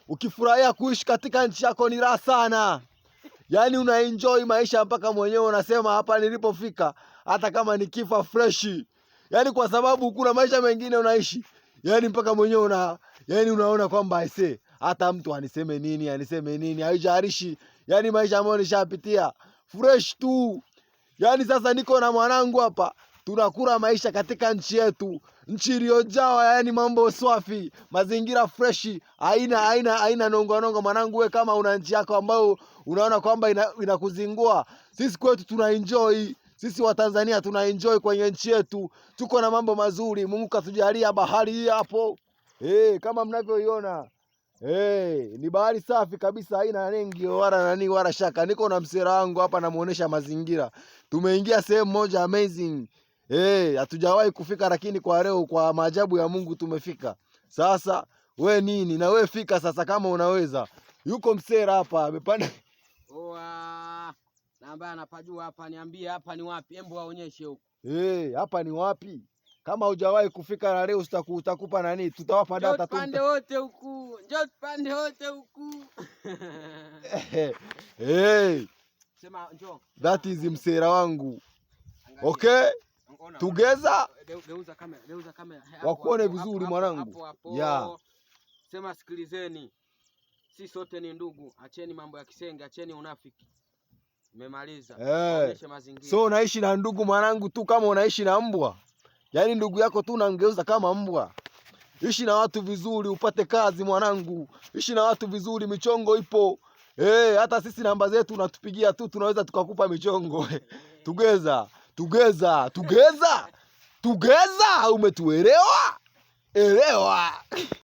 ukifurahia kuishi katika nchi yako ni raha sana. Yaani unaenjoy maisha mpaka mwenyewe unasema hapa nilipofika hata kama nikifa fresh. Yaani kwa sababu kuna maisha mengine unaishi. Yaani mpaka mwenyewe unaona kwamba aisee, hata mtu aniseme nini haijalishi. Yaani maisha ambayo nishapitia fresh tu. Yaani sasa niko na mwanangu hapa, tunakula maisha katika nchi yetu, nchi iliyojaa yaani mambo swafi, mazingira fresh, haina nongo. Mwanangu, wewe kama una nchi yako ambayo unaona kwamba inakuzingua, sisi kwetu tunaenjoy. Sisi wa Tanzania tunaenjoy kwenye nchi yetu. Tuko na mambo mazuri. Mungu katujalia bahari hii hapo. Kama mnavyoiona. Ni bahari safi kabisa, haina nengi wala shaka. Niko na msera wangu hapa namuonesha mazingira. Tumeingia sehemu moja amazing. Hatujawahi kufika lakini kwa leo kwa maajabu ya Mungu tumefika. Sasa we nini na we fika sasa kama unaweza. Yuko msera hapa amepanda. Na ambaye anapajua hapa niambie hapa ni wapi? Hebu waonyeshe huko. Hapa ni wapi? Kama hujawahi kufika na leo utakupa nani? Tutawapa data tu. Njoo pande wote huku. Sema njoo. That is msera wangu. Okay? Together. Geuza kamera. Wakuone vizuri mwanangu. Yeah. Sema sikilizeni. Sisi sote ni ndugu. Acheni mambo ya kisenge, acheni unafiki. Nimemaliza. Onyesha mazingira. So unaishi na ndugu mwanangu tu kama unaishi na mbwa. Yaani ndugu yako tu unamgeuza kama mbwa. Ishi na watu vizuri upate kazi mwanangu. Ishi na watu vizuri, michongo ipo. Hata sisi namba zetu unatupigia tu tunaweza tukakupa michongo. Tugeza. Umetuelewa? Elewa.